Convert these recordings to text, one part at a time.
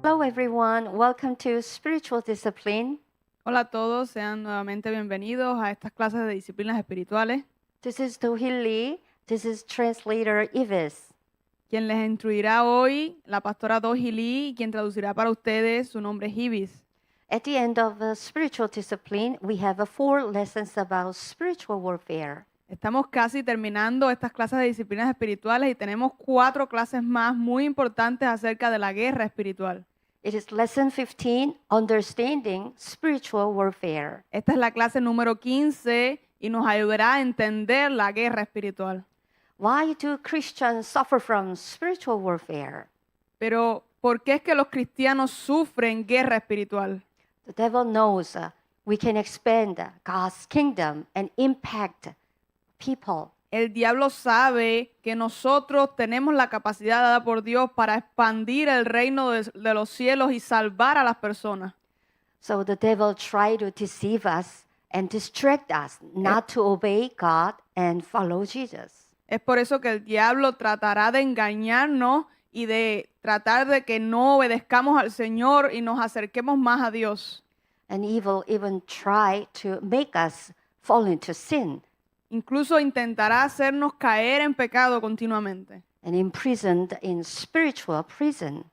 Hello, everyone. Welcome to Spiritual Discipline. Hola a todos, sean nuevamente bienvenidos a estas clases de disciplinas espirituales. This is Do-hee Lee. This is translator Yves. Quien les instruirá hoy, la pastora Do-hee Lee, y quien traducirá para ustedes, su nombre es Ibis. At the end of Spiritual Discipline, we have 4 lessons about spiritual warfare. Estamos casi terminando estas clases de disciplinas espirituales y tenemos 4 clases más muy importantes acerca de la guerra espiritual. It is lesson 15, Understanding Spiritual Warfare. Esta es la clase número 15 y nos ayudará a entender la guerra espiritual. Why do Christians suffer from spiritual warfare? Pero, ¿por qué es que los cristianos sufren guerra espiritual? The devil knows we can expand God's kingdom and impact people. El diablo sabe que nosotros tenemos la capacidad dada por Dios para expandir el reino de los cielos y salvar a las personas. So the devil tried to deceive us and distract us not to obey God and follow Jesus. Es por eso que el diablo tratará de engañarnos y de tratar de que no obedezcamos al Señor y nos acerquemos más a Dios. And evil even try to make us fall into sin Incluso intentará hacernos caer en pecado continuamente and imprisoned in spiritual prison.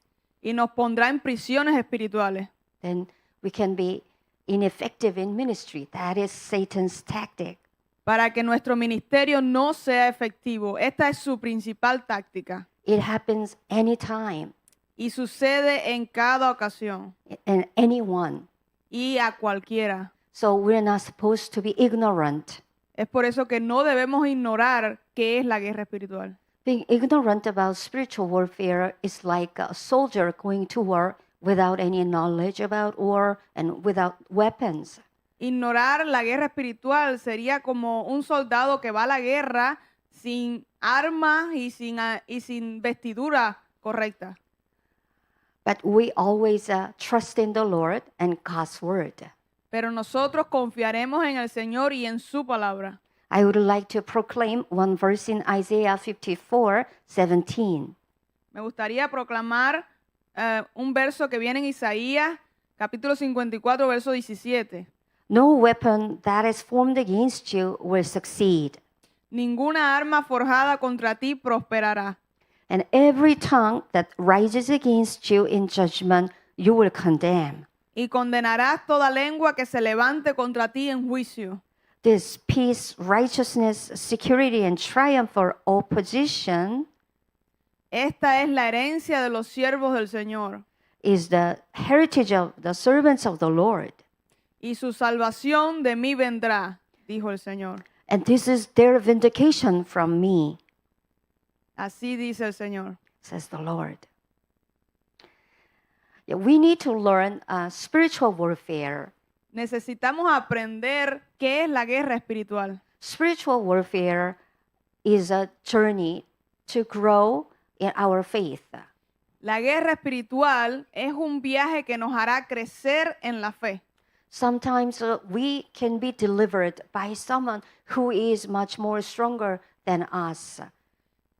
y nos pondrá en prisiones espirituales. Then we can be ineffective in ministry. That is Satan's tactic. Para que nuestro ministerio no sea efectivo. Esta es su principal táctica It happens anytime y sucede en cada ocasión and anyone. y a cualquiera. So we're not supposed to be ignorant. Es por eso que no debemos ignorar qué es la guerra espiritual. Being ignorant about spiritual warfare is like a soldier going to war without any knowledge about war and without weapons. Ignorar la guerra espiritual sería como un soldado que va a la guerra sin armas y sin vestidura correcta. But we always trust in the Lord and God's word. Pero nosotros confiaremos en el Señor y en su palabra. I would like to proclaim one verse in Isaiah 54:17. Me gustaría proclamar un verso que viene en Isaías, capítulo 54, verso 17. No weapon that is formed against you will succeed, Ninguna arma forjada contra ti prosperará. and every tongue that rises against you in judgment you will condemn. Y condenarás toda lengua que se levante contra ti en juicio. This peace, righteousness, security, and triumph for opposition Esta es la herencia de los siervos del Señor, is the heritage of the servants of the Lord. y su salvación de mí vendrá, dijo el Señor. And this is their vindication from me, Así dice el Señor. says the Lord. Yeah, we need to learn spiritual warfare. Necesitamos aprender qué es la guerra espiritual. Spiritual warfare is a journey to grow in our faith. La guerra espiritual es un viaje que nos hará crecer en la fe. Sometimes we can be delivered by someone who is much more stronger than us.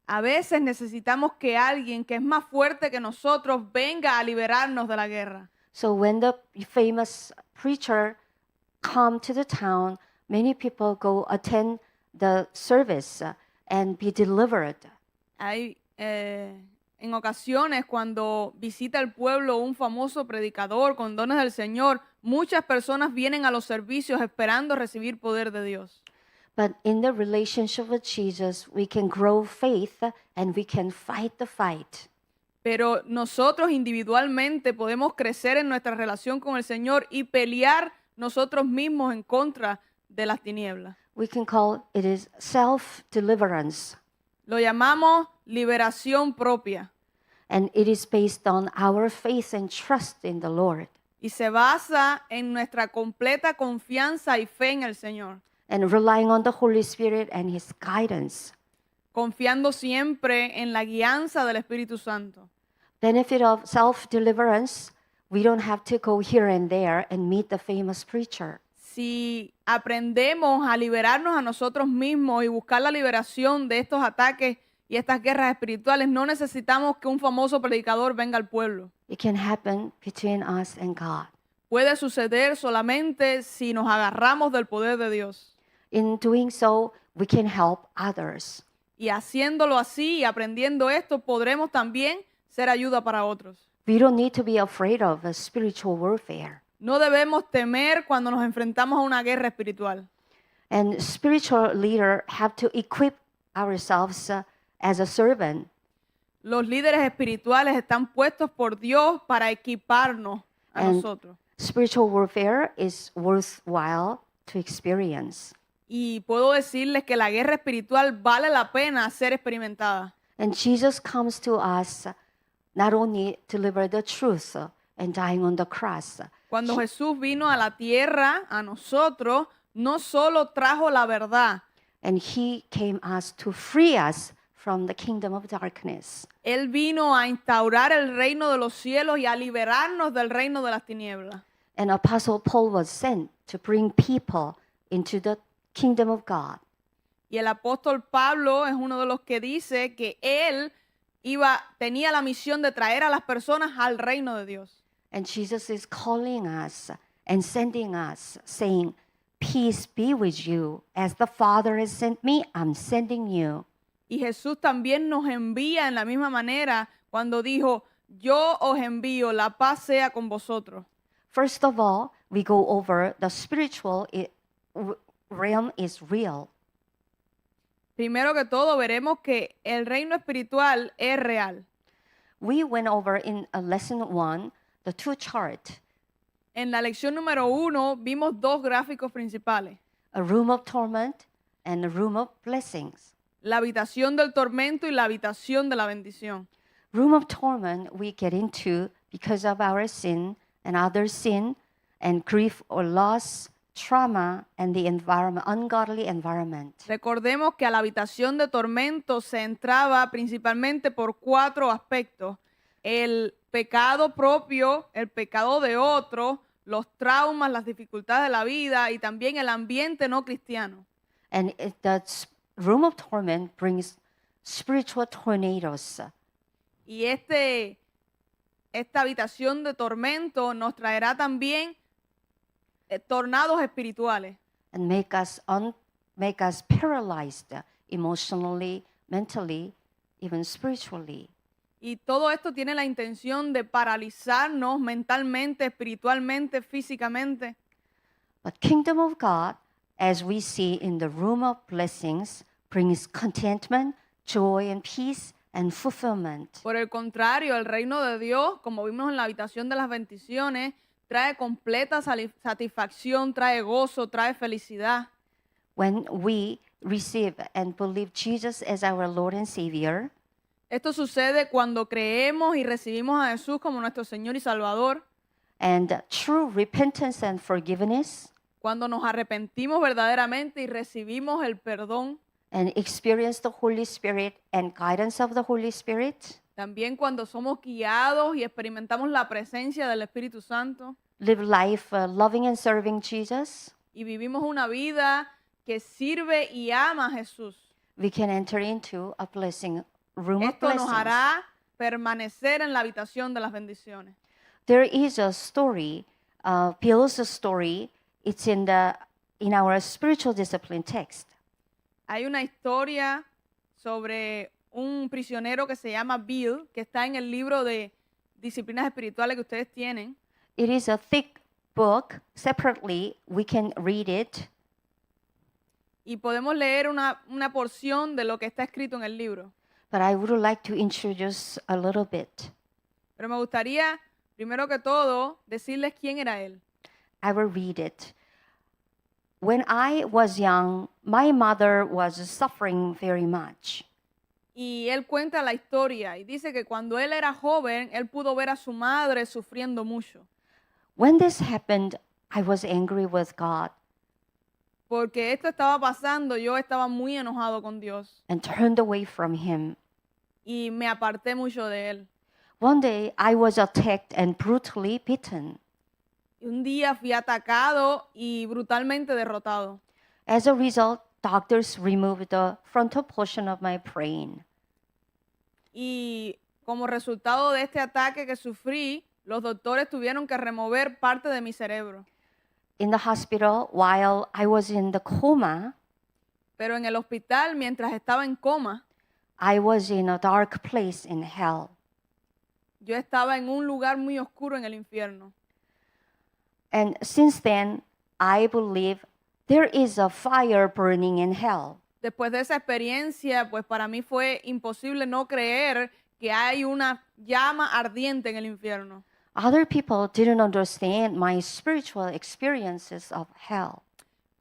A veces necesitamos que alguien que es más fuerte que nosotros venga a liberarnos de la guerra. So when the famous preacher come to the town, many people go attend the service and be delivered. Hay en ocasiones cuando visita el pueblo un famoso predicador con dones del Señor, muchas personas vienen a los servicios esperando recibir poder de Dios. But in the relationship with Jesus, we can grow faith and we can fight the fight. Pero nosotros individualmente podemos crecer en nuestra relación con el Señor y pelear nosotros mismos en contra de las tinieblas. We can call it is self-deliverance. Lo llamamos liberación propia And it is based on our faith and trust in the Lord. y se basa en nuestra completa confianza y fe en el Señor, And relying on the Holy Spirit and His guidance. confiando siempre en la guianza del Espíritu Santo. Benefit of self-deliverance, we don't have to go here and there and meet the famous preacher. Si aprendemos a liberarnos a nosotros mismos y buscar la liberación de estos ataques y estas guerras espirituales no necesitamos que un famoso predicador venga al pueblo. It can happen between us and God. Puede suceder solamente si nos agarramos del poder de Dios. In doing so, we can help others. Y haciéndolo así y aprendiendo esto, podremos también ser ayuda para otros. We don't need to be afraid of spiritual warfare. No debemos temer cuando nos enfrentamos a una guerra espiritual. And spiritual leaders have to equip ourselves as a servant. Los líderes espirituales están puestos por Dios para equiparnos a And nosotros. spiritual warfare is worthwhile to experience. Y puedo decirles que la guerra espiritual vale la pena ser experimentada. And Jesus comes to us not only to deliver the truth and dying on the cross, Cuando Jesús vino a la tierra, a nosotros, no solo trajo la verdad, and he came us to free us from the kingdom of darkness. Él vino a instaurar el reino de los cielos y a liberarnos del reino de las tinieblas. And Apostle Paul was sent to bring people into the kingdom of God. Y el apóstol Pablo es uno de los que dice que él tenía la misión de traer a las personas al reino de Dios. And Jesus is calling us and sending us, saying, "Peace be with you. As the Father has sent me, I'm sending you." Y Jesús también nos envía en la misma manera cuando dijo, yo os envío, la paz sea con vosotros. First of all, we go over the spiritual realm is real. Primero que todo, veremos que el reino espiritual es real. We went over in lesson 1 the two charts, En la lección número 1 vimos dos gráficos principales. a room of torment and a room of blessings. La habitación del tormento y la habitación de la bendición. Room of torment we get into because of our sin and other sin and grief or loss, trauma, and the environment, ungodly environment. Recordemos que a la habitación de tormento se entraba principalmente por 4 aspectos. El pecado propio, el pecado de otro, los traumas, las dificultades de la vida y también el ambiente no cristiano. And room of torment brings spiritual tornadoes. Y esta habitación de tormento nos traerá también tornados espirituales. And make us paralyzed emotionally, mentally, even spiritually. Y todo esto tiene la intención de paralizarnos mentalmente, espiritualmente, físicamente. But kingdom of God, as we see in the room of blessings, brings contentment, joy, and peace and fulfillment. Por el contrario, el reino de Dios, como vimos en la habitación de las bendiciones, trae completa satisfacción, trae gozo, trae felicidad. When we receive and believe Jesus as our Lord and Savior, Esto sucede cuando creemos y recibimos a Jesús como nuestro Señor y Salvador, and true repentance and forgiveness, cuando nos arrepentimos verdaderamente y recibimos el perdón, and experience the Holy Spirit and guidance of the Holy Spirit, también cuando somos guiados y experimentamos la presencia del Espíritu Santo live life loving and serving Jesus, y vivimos una vida que sirve y ama a Jesús. we can enter into a room of Esto nos blessings. hará permanecer en la habitación de las bendiciones. There is a story, Bill's story. It's in our spiritual discipline text. Hay una historia sobre un prisionero que se llama Bill, que está en el libro de disciplinas espirituales que ustedes tienen. It is a thick book. Separately, we can read it. Y podemos leer una porción de lo que está escrito en el libro. But I would like to introduce a little bit. Pero me gustaría, primero que todo, decirles quién era él. I will read it. When I was young, my mother was suffering very much. Y él cuenta la historia y dice que cuando él era joven, él pudo ver a su madre sufriendo mucho. When this happened, I was angry with God Porque esto estaba pasando, yo estaba muy enojado con Dios and turned away from Him. y me aparté mucho de él. One day, I was attacked and brutally beaten. Y un día fui atacado y brutalmente derrotado. As a result, doctors removed the frontal portion of my brain. Y como resultado de este ataque que sufrí, los doctores tuvieron que remover parte de mi cerebro. In the hospital, while I was in the coma, Pero en el hospital, mientras estaba en coma, I was in a dark place in hell. yo estaba en un lugar muy oscuro en el infierno. And since then, I believe there is a fire burning in hell. Después de esa experiencia, pues para mí fue imposible no creer que hay una llama ardiente en el infierno. Other people didn't understand my spiritual experiences of hell.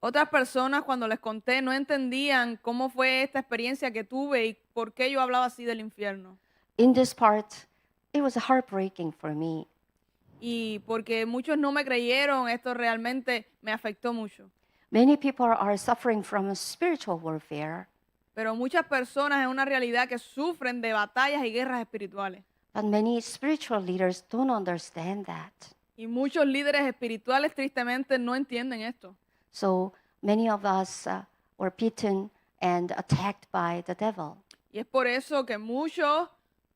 Otras personas cuando les conté no entendían cómo fue esta experiencia que tuve y por qué yo hablaba así del infierno. In this part, it was heartbreaking for me. Y porque muchos no me creyeron, esto realmente me afectó mucho. Many people are suffering from spiritual warfare, Pero muchas personas es una realidad que sufren de batallas y guerras espirituales. but many spiritual leaders don't understand that. Y muchos líderes espirituales tristemente no entienden esto. So many of us were beaten and attacked by the devil. Y es por eso que muchos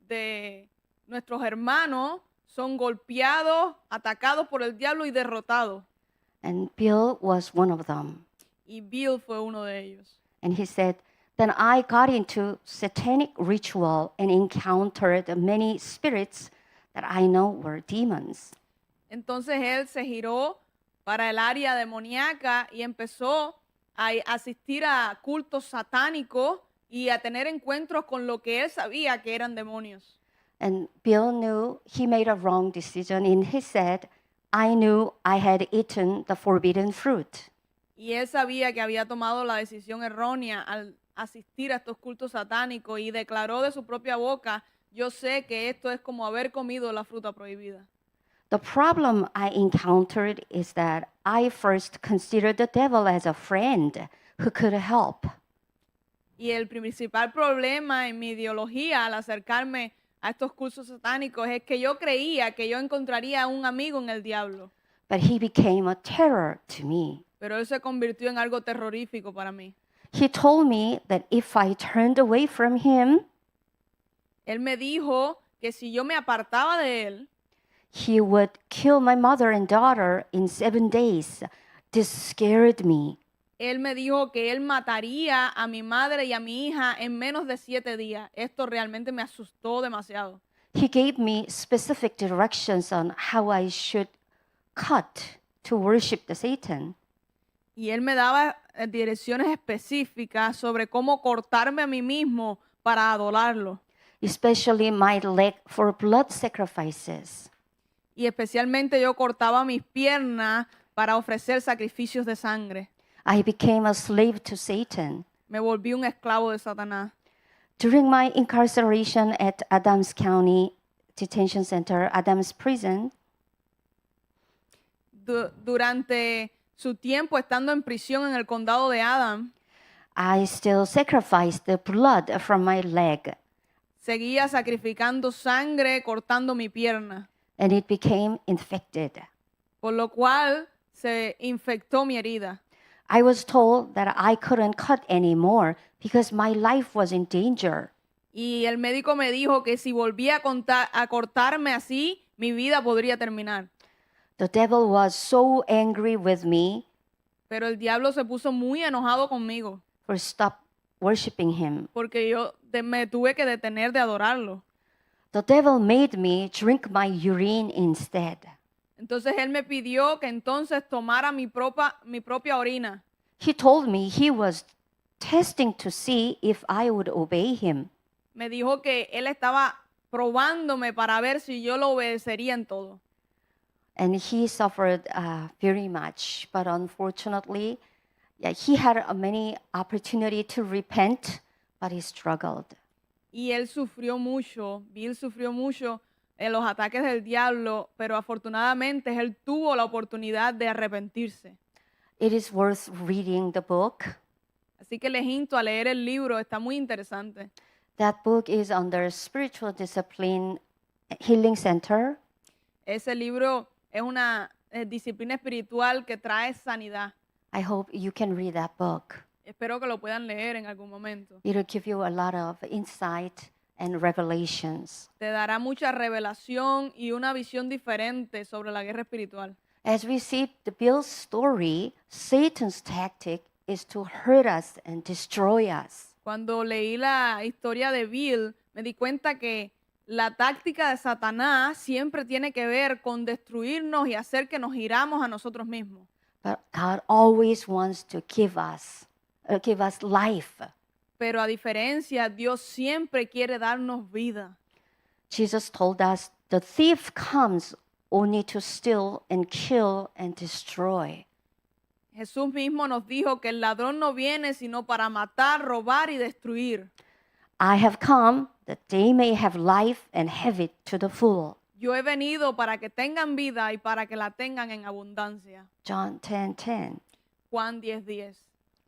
de nuestros hermanos son golpeados, atacados por el diablo y derrotados. And Bill was one of them. Y Bill fue uno de ellos. And he said, then I got into satanic ritual and encountered many spirits that I know were demons. Entonces él se giró para el área demoníaca y empezó a asistir a cultos satánicos y a tener encuentros con lo que él sabía que eran demonios. And Bill knew he made a wrong decision, and he said, I knew I had eaten the forbidden fruit. Y él sabía que había tomado la decisión errónea al asistir a estos cultos satánicos y declaró de su propia boca, yo sé que esto es como haber comido la fruta prohibida. The problem I encountered is that I first considered the devil as a friend who could help. Y el principal problema en mi ideología al acercarme a estos cultos satánicos es que yo creía que yo encontraría un amigo en el diablo, But he became a terror to me. pero él se convirtió en algo terrorífico para mí. He told me that if I turned away from him, Él me dijo que si yo me apartaba de él, he would kill my mother and daughter in 7 days. This scared me. él me dijo que él mataría a mi madre y a mi hija en menos de 7 días. Esto realmente me asustó demasiado. He gave me specific directions on how I should cut to worship the Satan. Y él me daba direcciones específicas sobre cómo cortarme a mí mismo para adorarlo. Especially my leg for blood sacrifices. Y especialmente yo cortaba mis piernas para ofrecer sacrificios de sangre. I became a slave to Satan. Me volví un esclavo de Satanás. During my incarceration at Adams County Detention Center, Adams Prison, Durante su tiempo estando en prisión en el condado de Adams, I still sacrificed the blood from my leg, seguía sacrificando sangre, cortando mi pierna, and it became infected. por lo cual se infectó mi herida. I was told that I couldn't cut anymore because my life was in danger. Y el médico me dijo que si volvía a cortarme así, mi vida podría terminar. The devil was so angry with me Pero el diablo se puso muy enojado conmigo for stop worshiping him. porque yo me tuve que detener de adorarlo. The devil made me drink my urine instead. Entonces él me pidió que entonces tomara mi propia orina. He told me he was testing to see if I would obey him. Me dijo que él estaba probándome para ver si yo lo obedecería en todo. And he suffered very much, but unfortunately, yeah, he had many opportunity to repent, but he struggled. Y él sufrió mucho, Bill sufrió mucho en los ataques del diablo, pero afortunadamente él tuvo la oportunidad de arrepentirse. It is worth reading the book. Así que les insto a leer el libro, está muy interesante. That book is under Spiritual Discipline Healing Center. Ese libro es una disciplina espiritual que trae sanidad. I hope you can read that book. Espero que lo puedan leer en algún momento. It'll give you a lot of insight and revelations. Te dará mucha revelación y una visión diferente sobre la guerra espiritual. As we see the Bill's story, Satan's tactic is to hurt us and destroy us. Cuando leí la historia de Bill, me di cuenta que la táctica de Satanás siempre tiene que ver con destruirnos y hacer que nos giramos a nosotros mismos. But God always wants to give us life. Pero a diferencia, Dios siempre quiere darnos vida. Jesus told us the thief comes only to steal and kill and destroy. Jesús mismo nos dijo que el ladrón no viene sino para matar, robar y destruir. I have come that they may have life and have it to the full. Yo he venido para que tengan vida y para que la tengan en abundancia. John 10:10. Juan 10:10.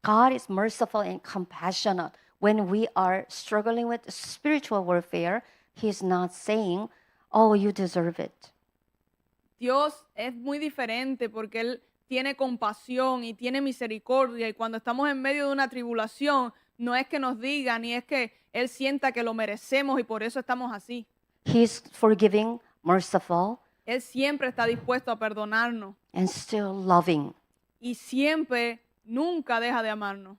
God is merciful and compassionate. When we are struggling with spiritual warfare, He's not saying, "Oh, you deserve it." Dios es muy diferente porque Él tiene compasión y tiene misericordia, y cuando estamos en medio de una tribulación, no es que nos diga ni es que Él sienta que lo merecemos y por eso estamos así. He's forgiving, merciful, Él siempre está dispuesto a perdonarnos and still loving. y siempre, nunca deja de amarnos.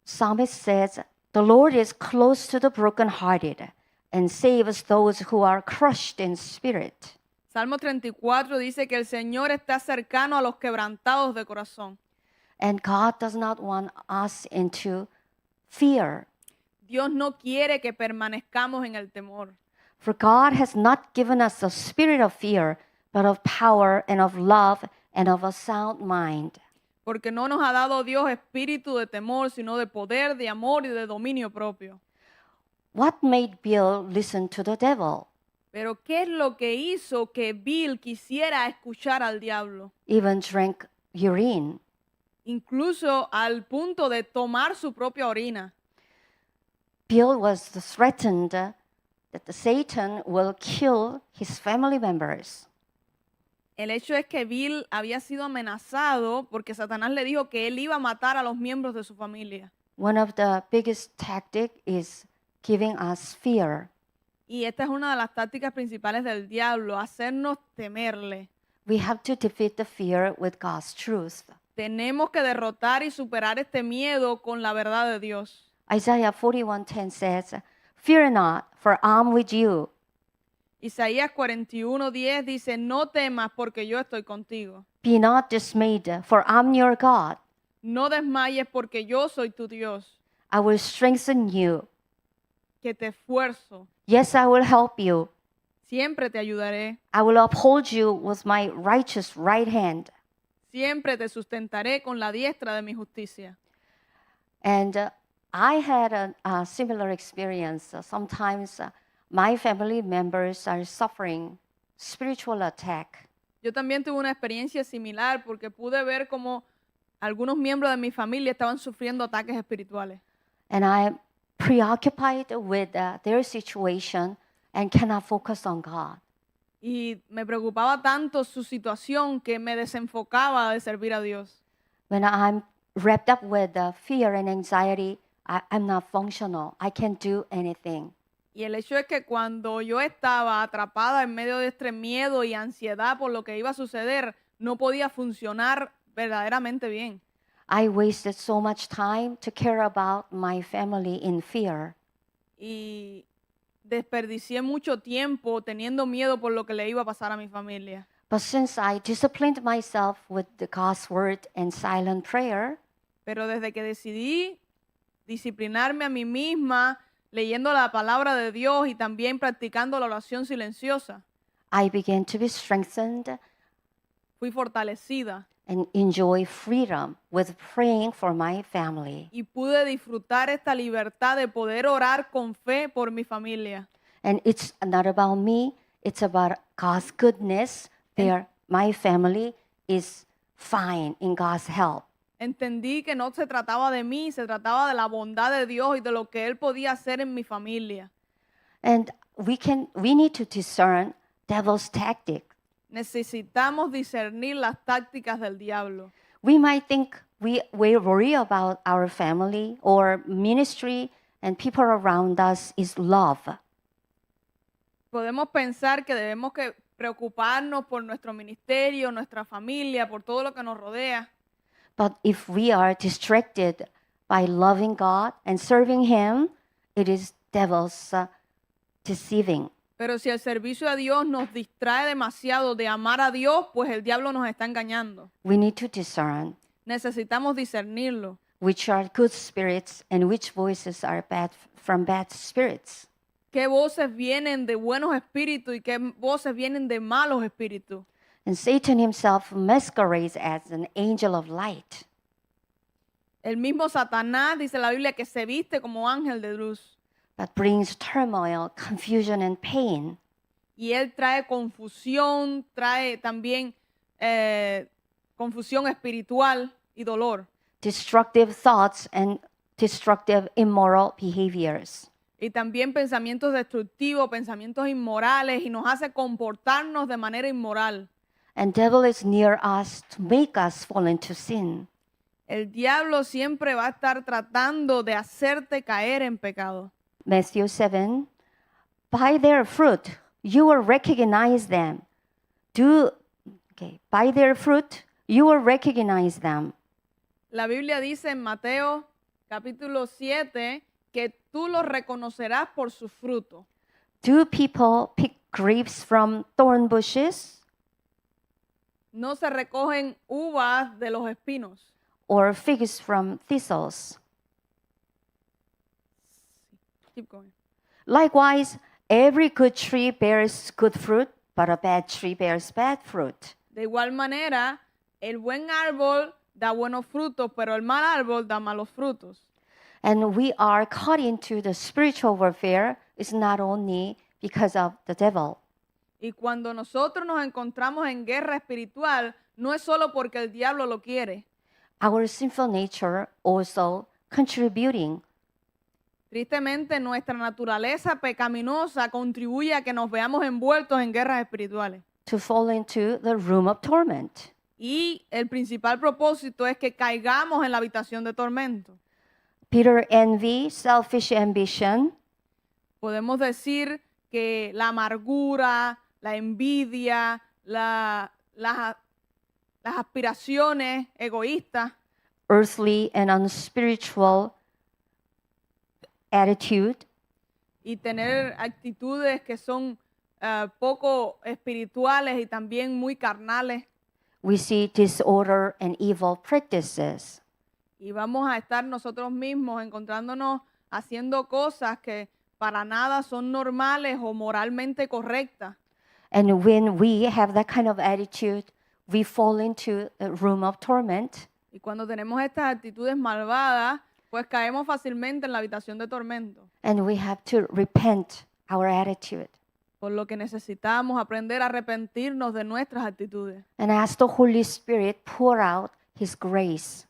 Psalmist says, "The Lord is close to the brokenhearted and saves those who are crushed in spirit." Salmo 34 dice que el Señor está cercano a los quebrantados de corazón. And God does not want us into fear. Dios no quiere que permanezcamos en el temor. For God has not given us a spirit of fear, but of power and of love and of a sound mind. Porque no nos ha dado Dios espíritu de temor, sino de poder, de amor y de dominio propio. What made Bill listen to the devil? Pero ¿qué es lo que hizo que Bill quisiera escuchar al diablo? Even drank urine. Incluso al punto de tomar su propia orina. Bill was threatened that the Satan will kill his family members. El hecho es que Bill había sido amenazado porque Satanás le dijo que él iba a matar a los miembros de su familia. One of the biggest tactics is giving us fear. Y esta es una de las tácticas principales del diablo, hacernos temerle. We have to defeat the fear with God's truth. Tenemos que derrotar y superar este miedo con la verdad de Dios. Isaiah 41:10 says, "Fear not, for I'm with you. Isaías 41:10 dice, no temas porque yo estoy contigo. Be not dismayed, for I'm your God. No desmayes porque yo soy tu Dios, I will strengthen you. que te esfuerzo. Yes, I will help you. Siempre te ayudaré. I will uphold you with my righteous right hand." Siempre te sustentaré con la diestra de mi justicia. And I had a similar experience. Sometimes my family members are suffering spiritual attack. Yo también tuve una experiencia similar porque pude ver cómo algunos miembros de mi familia estaban sufriendo ataques espirituales. And I'm preoccupied with their situation and cannot focus on God. Y me preocupaba tanto su situación que me desenfocaba de servir a Dios. When I'm wrapped up with fear and anxiety, I'm not functional. I can't do anything. Y el hecho es que cuando yo estaba atrapada en medio de este miedo y ansiedad por lo que iba a suceder, no podía funcionar verdaderamente bien. I wasted so much time to care about my family in fear. Y desperdicié mucho tiempo teniendo miedo por lo que le iba a pasar a mi familia. But since I disciplined myself with the God's word and silent prayer, Pero desde que decidí disciplinarme a mí misma, leyendo la palabra de Dios y también practicando la oración silenciosa, I began to be strengthened fui fortalecida and enjoy freedom with praying for my family. y pude disfrutar esta libertad de poder orar con fe por mi familia. And it's not about me, it's about God's goodness. My family is fine in God's help. Entendí que no se trataba de mí, se trataba de la bondad de Dios y de lo que Él podía hacer en mi familia. And we need to discern devil's tactic. Necesitamos discernir las tácticas del diablo. We might think we worry about our family or ministry and people around us is love. Podemos pensar que debemos que preocuparnos por nuestro ministerio, nuestra familia, por todo lo que nos rodea. But if we are distracted by loving God and serving Him, it is devil's deceiving. Pero si el servicio a Dios nos distrae demasiado de amar a Dios, pues el diablo nos está engañando. We need to discern Necesitamos discernirlo. which are good spirits and which voices are bad from bad spirits. ¿Qué voces vienen de buenos espíritus y qué voces vienen de malos espíritus? And Satan himself masquerades as an angel of light. El mismo Satanás, dice la Biblia, que se viste como ángel de luz. But brings turmoil, confusion, and pain. Y él trae confusión, trae también confusión espiritual y dolor. Destructive thoughts and destructive immoral behaviors. Y también pensamientos destructivos, pensamientos inmorales, y nos hace comportarnos de manera inmoral. And devil is near us to make us fall into sin. El diablo siempre va a estar tratando de hacerte caer en pecado. Matthew 7, by their fruit you will recognize them. By their fruit you will recognize them. La Biblia dice en Mateo capítulo 7 que tú los reconocerás por su fruto. Do people pick grapes from thorn bushes No se recogen uvas de los espinos, or figs from thistles? Keep going. Likewise, every good tree bears good fruit, but a bad tree bears bad fruit. De igual manera, el buen árbol da buenos frutos, pero el mal árbol da malos frutos. And we are caught into the spiritual warfare is not only because of the devil. Y cuando nosotros nos encontramos en guerra espiritual, no es solo porque el diablo lo quiere. Our sinful nature also contributing. Tristemente, nuestra naturaleza pecaminosa contribuye a que nos veamos envueltos en guerras espirituales. To fall into the room of torment. Y el principal propósito es que caigamos en la habitación de tormento. Bitter envy, selfish ambition, Podemos decir que la amargura, la envidia, las aspiraciones egoístas, earthly and unspiritual attitude, y tener actitudes que son poco espirituales y también muy carnales. we see disorder and evil practices. Y vamos a estar nosotros mismos encontrándonos haciendo cosas que para nada son normales o moralmente correctas. And when we have that kind of attitude, we fall into the room of torment. Y cuando tenemos estas actitudes malvadas, pues caemos fácilmente en la habitación de tormento. And we have to repent our attitude Por lo que necesitamos aprender a arrepentirnos de nuestras actitudes and ask the Holy Spirit pour out His grace.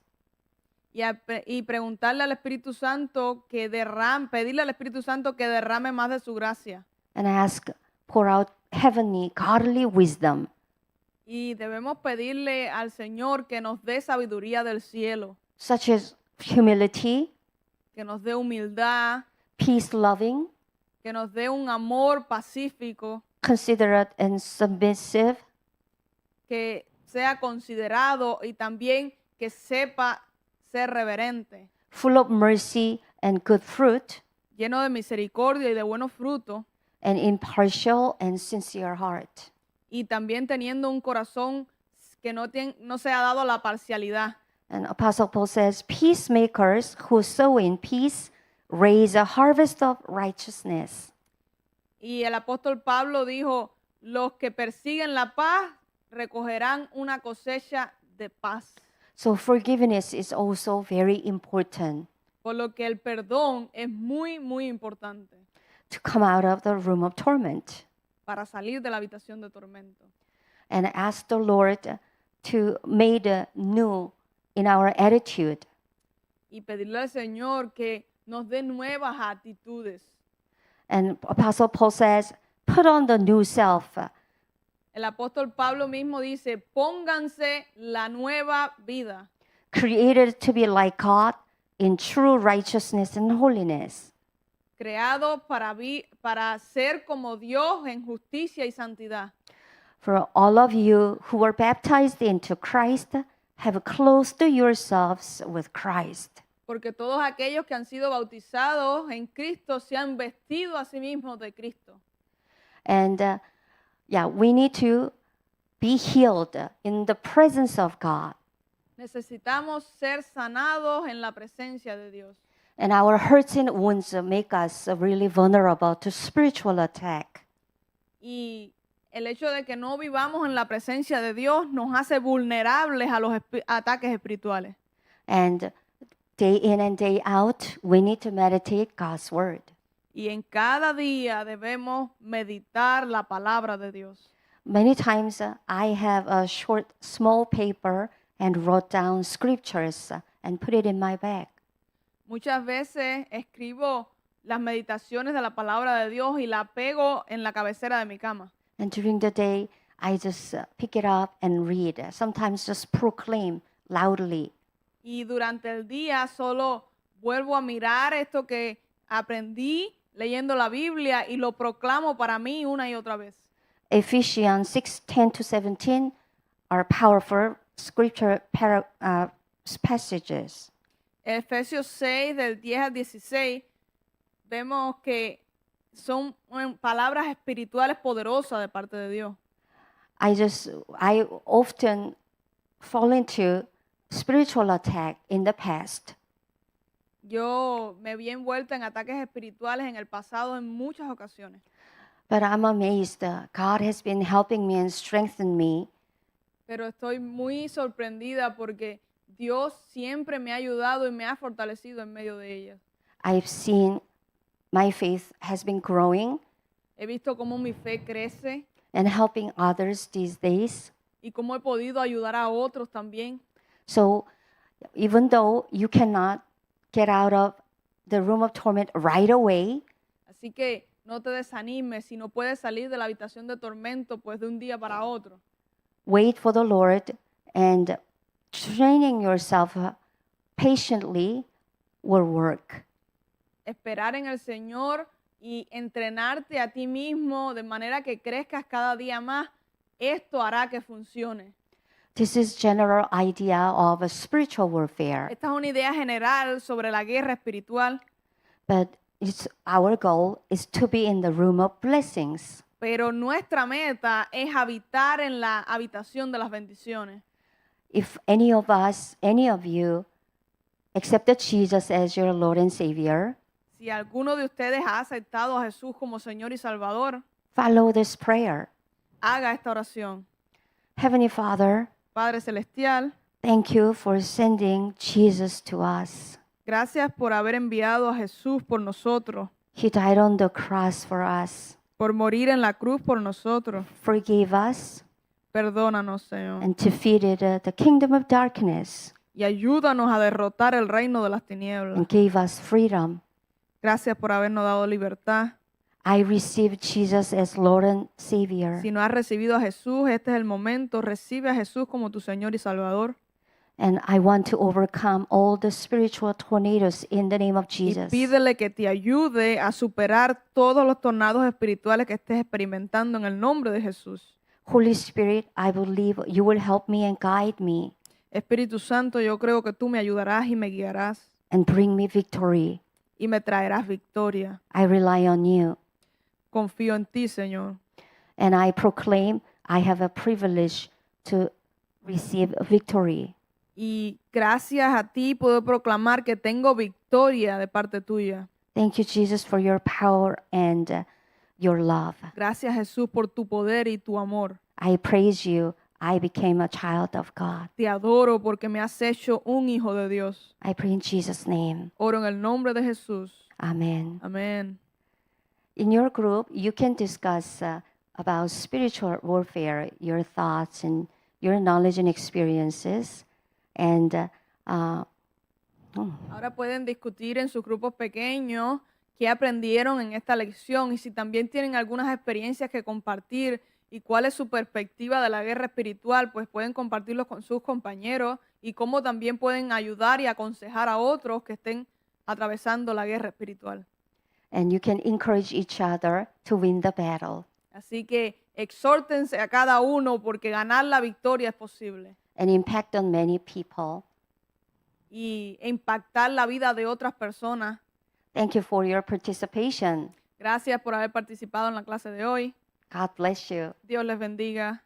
y preguntarle al Espíritu Santo que pedirle al Espíritu Santo que derrame más de su gracia. And ask, pour out heavenly, godly wisdom. Y debemos pedirle al Señor que nos dé sabiduría del cielo, Such as humility, que nos dé humildad, peace loving, que nos dé un amor pacífico, considerate and submissive, que sea considerado y también que sepa ser reverente, full of mercy and good fruit, lleno de misericordia y de buenos frutos, an impartial and sincere heart. y también teniendo un corazón que no sea dado a la parcialidad. And Apostle Paul says, peacemakers who sow in peace raise a harvest of righteousness. Y el apóstol Pablo dijo, los que persiguen la paz recogerán una cosecha de paz. So forgiveness is also very important Por lo que el perdón es muy, muy importante to come out of the room of torment para salir de la habitación de tormento. and ask the Lord to make new in our attitude. Y pedirle al Señor que nos dé nuevas actitudes. And Apostle Paul says, put on the new self, El apóstol Pablo mismo dice, pónganse la nueva vida, created to be like God in true righteousness and holiness. creados para ser como Dios en justicia y santidad. For all of you who were baptized into Christ have clothed yourselves with Christ. Porque todos aquellos que han sido bautizados en Cristo se han vestido a sí mismos de Cristo. And we need to be healed in the presence of God. Necesitamos ser sanados en la presencia de Dios. And our hurts and wounds make us really vulnerable to spiritual attack. Y el hecho de que no vivamos en la presencia de Dios nos hace vulnerables a los ataques espirituales. And day in and day out, we need to meditate God's word. Y en cada día debemos meditar la palabra de Dios. Many times I have a short, small paper and wrote down scriptures and put it in my bag. Muchas veces escribo las meditaciones de la palabra de Dios y la pego en la cabecera de mi cama. And during the day, I just pick it up and read. Sometimes just proclaim loudly. Y durante el día solo vuelvo a mirar esto que aprendí leyendo la Biblia y lo proclamo para mí una y otra vez. Ephesians 6:10-17 are powerful scripture passages. Efesios 6, del 10 al 16, vemos que son palabras espirituales poderosas de parte de Dios. I often fall into spiritual attack in the past. Yo me vi envuelta en ataques espirituales en el pasado en muchas ocasiones. But I'm amazed. God has been helping me and strengthening me. Pero estoy muy sorprendida porque Dios siempre me ha ayudado y me ha fortalecido en medio de ellas. I've seen my faith has been growing He visto cómo mi fe crece and helping others these days. y cómo he podido ayudar a otros también. So even though you cannot get out of the room of torment right away, Así que no te desanimes si no puedes salir de la habitación de tormento pues de un día para otro. wait for the Lord, and training yourself patiently will work. Esperar en el Señor y entrenarte a ti mismo de manera que crezcas cada día más, esto hará que funcione. This is general idea of a spiritual warfare, Esta es una idea general sobre la guerra espiritual, but our goal is to be in the room of blessings. pero nuestra meta es habitar en la habitación de las bendiciones. If any of us, any of you, accepted Jesus as your Lord and Savior, Si alguno de ustedes ha aceptado a Jesús como Señor y Salvador, follow this prayer. haga esta oración. Heavenly Father, Padre Celestial, thank you for sending Jesus to us. gracias por haber enviado a Jesús por nosotros, He died on the cross for us, por morir en la cruz por nosotros. forgave us, Perdónanos, Señor, and defeated the kingdom of darkness, y ayúdanos a derrotar el reino de las tinieblas. and gave us freedom. Gracias por habernos dado libertad. I receive Jesus as Lord and Savior, Si no has recibido a Jesús, este es el momento. Recibe a Jesús como tu Señor y Salvador. and I want to overcome all the spiritual tornadoes in the name of Y Jesus. pídele que te ayude a superar todos los tornados espirituales que estés experimentando en el nombre de Jesús. Holy Spirit, I believe you will help me and guide me Espíritu Santo, yo creo que tú me ayudarás y me guiarás and bring me victory. y me traerás victoria. I rely on you, Confío en ti, Señor. and I proclaim I have a privilege to receive victory. Y gracias a ti puedo proclamar que tengo victoria de parte tuya. Thank you, Jesus, for your power and your love. Gracias, Jesús, por tu poder y tu amor. I praise you. I became a child of God. Te adoro porque me has hecho un hijo de Dios. I pray in Jesus' name. Oro en el nombre de Jesús. Amen. Amén. In your group, you can discuss about spiritual warfare, your thoughts and your knowledge and experiences. And Ahora pueden discutir en sus grupos pequeños qué aprendieron en esta lección y si también tienen algunas experiencias que compartir y cuál es su perspectiva de la guerra espiritual, pues pueden compartirlos con sus compañeros y cómo también pueden ayudar y aconsejar a otros que estén atravesando la guerra espiritual. And you can encourage each other to win the battle Así que exhórtense a cada uno porque ganar la victoria es posible and impact on many people. e impactar la vida de otras personas. Thank you for your participation. Gracias por haber participado en la clase de hoy. God bless you. Dios les bendiga.